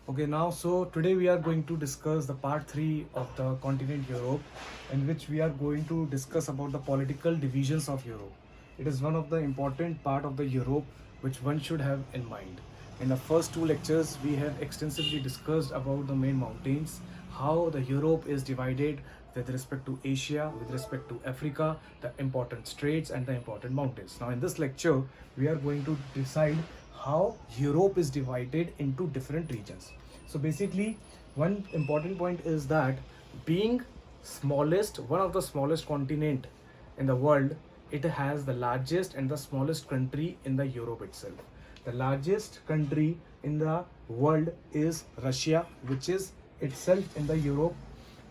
Okay, now so today we are going to discuss the part 3 of the continent Europe, in which we are going to discuss about the political divisions of Europe. It is one of the important part of the Europe which one should have in mind. In the first two lectures, we have extensively discussed about the main mountains, how the Europe is divided with respect to Asia, with respect to Africa, the important straits and the important mountains. Now in this lecture, we are going to decide how Europe is divided into different regions. So basically, one important point is that being smallest, one of the smallest continent in the world, it has the largest and the smallest country in the Europe itself. The largest country in the world is Russia, which is itself in the Europe.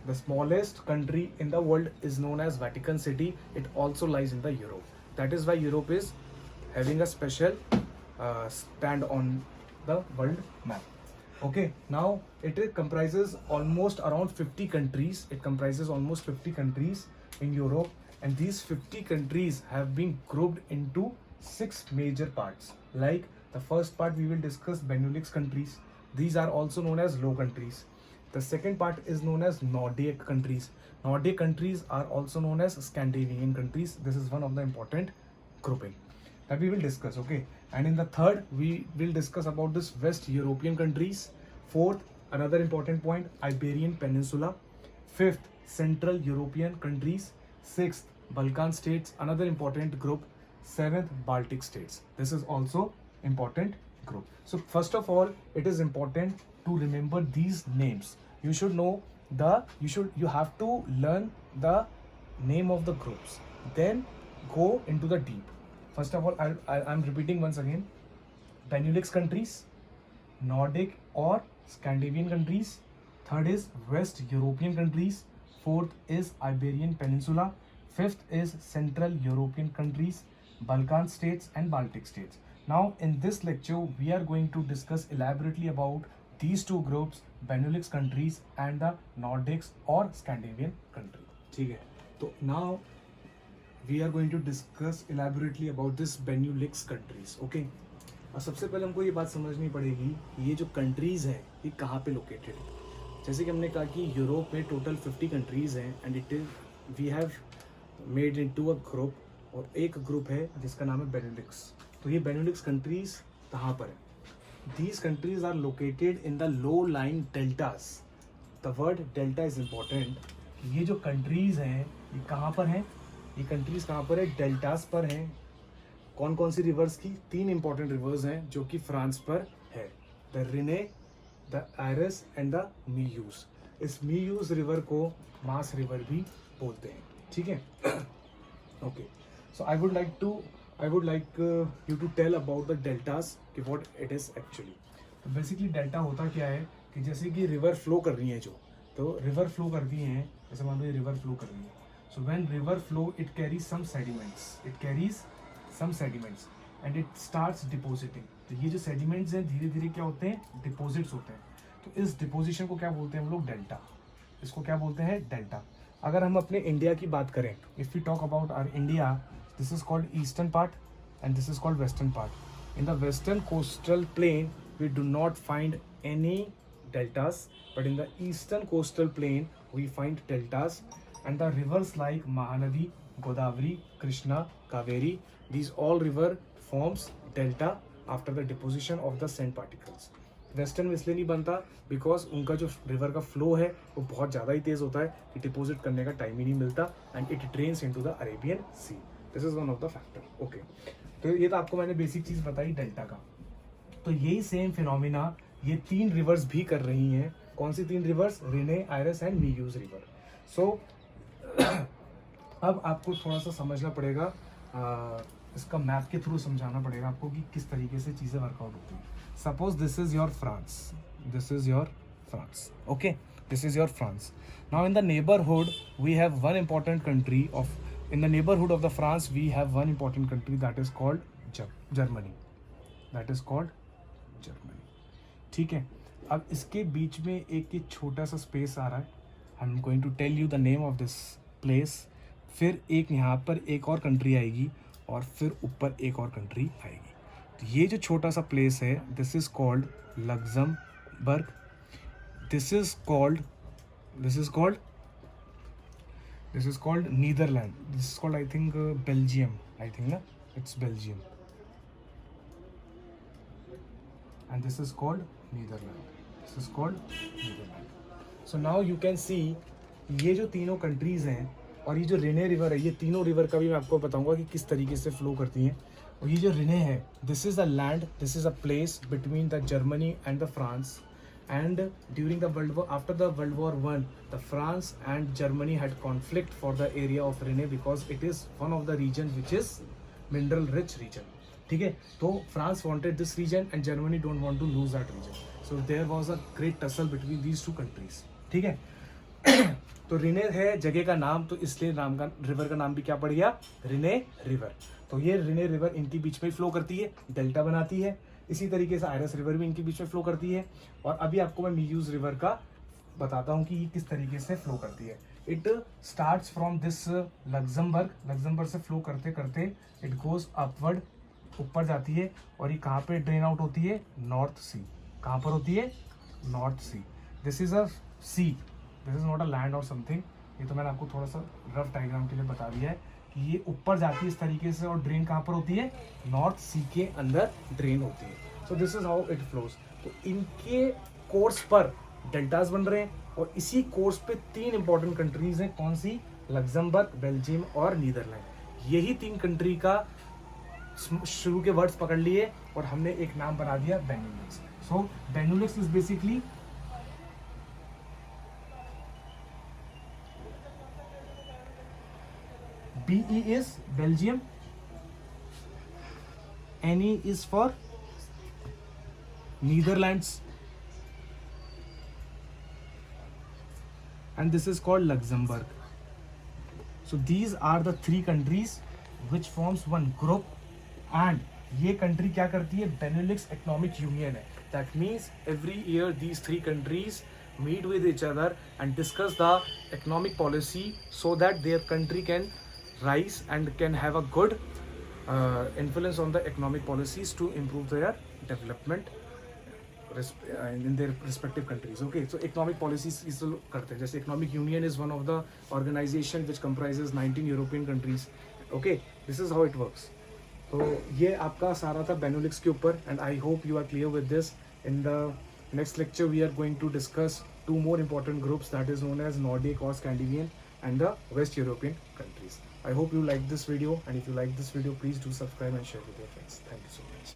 The smallest country in the world is known as Vatican City. It also lies in the Europe. That is why Europe is having a special stand on the world map. Okay, now comprises almost around 50 countries. It comprises almost 50 countries in Europe, and these 50 countries have been grouped into 6 major parts. Like the first part, we will discuss Benelux countries. These are also known as low countries. The second part is known as Nordic countries. Nordic countries are also known as Scandinavian countries. This is one of the important grouping that we will discuss. Okay, and in the third we will discuss about this West European countries. Fourth, another important point, Iberian Peninsula. Fifth, Central European countries. Sixth, Balkan states, another important group. Seventh, Baltic states. This is also important group. So first of all, it is important to remember these names. You should know you have to learn the name of the groups, then go into the deep. First of all, I'm repeating once again: Benelux countries, Nordic or Scandinavian countries. Third is West European countries. Fourth is Iberian Peninsula. Fifth is Central European countries, Balkan states and Baltic states. Now in this lecture, we are going to discuss elaborately about these two groups, Benelux countries and the Nordics or Scandinavian country. ठीक है, तो now we are going to discuss elaborately about this Benelux countries. Okay, और सबसे पहले हमको ये बात समझनी पड़ेगी कि ये जो कंट्रीज़ हैं ये कहाँ पे लोकेटेड है. जैसे कि हमने कहा कि यूरोप में टोटल 50 कंट्रीज़ हैं and it is we have made into a group, और एक ग्रुप है जिसका नाम है बेनेलिक्स. तो ये बेनेलिक्स कंट्रीज़ कहाँ पर है? These countries are located in the low-lying deltas. The word delta is important. ये जो countries हैं ये कहाँ पर हैं? ये countries कहाँ पर है? डेल्टास पर हैं. कौन कौन सी रिवर्स की? 3 important rivers हैं जो कि फ्रांस पर है. The Rhine, the Aras and the Meuse. इस Meuse रिवर को मास रिवर भी बोलते हैं. ठीक है? Okay. So I would like you to tell about the deltas कि what it is actually. तो बेसिकली डेल्टा होता क्या है कि जैसे कि रिवर फ्लो कर रही है तो रिवर फ्लो करती हैं, जैसे मान लो ये रिवर फ्लो कर रही है. So when river flow it carries some sediments and it starts depositing. तो ये जो सेडिमेंट्स हैं धीरे धीरे क्या होते हैं? डिपोजिट्स होते हैं. तो इस डिपोजिशन को क्या बोलते हैं हम लोग? डेल्टा. इसको क्या बोलते हैं? डेल्टा. अगर हम अपने इंडिया की बात करें, if you talk about our India, this is called eastern part and this is called western part. In the western coastal plain we do not find any deltas, but in the eastern coastal plain we find deltas, and the rivers like Mahanadi, Godavari, Krishna, Kaveri, these all river forms delta after the deposition of the sand particles. Western में इसलिए नहीं बनता because उनका जो river का flow है वो बहुत ज़्यादा ही तेज़ होता है कि डिपोजिट करने का टाइम ही नहीं मिलता and it drains into the Arabian sea. This is one of the factor. Okay, तो ये तो आपको मैंने बेसिक चीज़ बताई डेल्टा का. तो यही सेम फिनोमिना ये 3 रिवर्स भी कर रही हैं. कौन सी 3 रिवर्स? रिने, आयरस एंड मीयूज रिवर. सो अब आपको थोड़ा सा समझना पड़ेगा, इसका मैप के थ्रू समझाना पड़ेगा आपको कि किस तरीके से चीज़ें वर्कआउट होती हैं. Suppose this is your France. Okay, this is your France. Now in the neighborhood we have one important country in the neighborhood of the France we have one important country that is called Germany. ठीक है. अब इसके बीच में एक छोटा सा space आ रहा है. I am going to tell you the name of this place. फिर एक यहाँ पर एक और कंट्री आएगी और फिर ऊपर एक और कंट्री आएगी. तो ये जो छोटा सा प्लेस है this is called Luxembourg this is called Netherlands. This is called, I think, Belgium. I think na? It's Belgium. And this is called Netherlands. So now you can see ये जो तीनों कंट्रीज हैं और ये जो Rinne river है, ये तीनों रिवर का भी मैं आपको बताऊंगा कि किस तरीके से फ्लो करती हैं. और ये जो रिने है, this is a land, this is a place between the Germany and the France. And during the World War, after the World War I, the France and Germany had conflict for the area of Rhine because it is one of the region which is mineral rich region. ठीक है, तो France wanted this region and Germany don't want to lose that region. So there was a great tussle between these two countries. ठीक है. तो Rinne है जगह का नाम, तो इसलिए नाम का रिवर का नाम भी क्या पड़ गया, रिने रिवर. तो ये रिने रिवर इनके बीच में फ्लो करती है, डेल्टा बनाती है. इसी तरीके से आयरस रिवर भी इनके बीच में फ्लो करती है. और अभी आपको मैं मीयूज रिवर का बताता हूँ कि ये किस तरीके से फ्लो करती है. It starts from this Luxembourg से फ्लो करते करते इट गोज अपवर्ड, ऊपर जाती है. और ये कहाँ पे ड्रेन आउट होती है, नॉर्थ सी. कहाँ पर होती है, north sea. This is a sea, this is not a land और समथिंग. ये तो मैंने आपको थोड़ा सा रफ डायग्राम के लिए बता दिया है कि ये ऊपर जाती है इस तरीके से और ड्रेन कहाँ पर होती है, नॉर्थ सी के अंदर ड्रेन होती है. So this is how it flows. तो इनके कोर्स पर डेल्टास बन रहे हैं और इसी कोर्स पे तीन इंपॉर्टेंट कंट्रीज हैं. कौन सी, लग्जमबर्ग, बेल्जियम और नीदरलैंड. यही तीन कंट्री का शुरू के वर्ड्स पकड़ लिए और हमने एक नाम बना दिया, Benelux. So Benelux is basically BE is Belgium, NE is for Netherlands, and this is called Luxembourg. So these are the three countries which forms one group, and ये country क्या करती है, Benelux Economic Union है. That means every year these three countries meet with each other and discuss the economic policy so that their country can rise and can have a good influence on the economic policies to improve their development in their respective countries. Okay, so economic policies is करते हैं. जैसे economic union is one of the organization which comprises 19 European countries. Okay, this is how it works. तो ये आपका सारा था बेनुलिक्स के ऊपर, and I hope you are clear with this. In the next lecture we are going to discuss two more important groups, that is known as Nordic or Scandinavian and the West European countries. I hope you like this video, and if you like this video, please do subscribe and share with your friends. Thank you so much.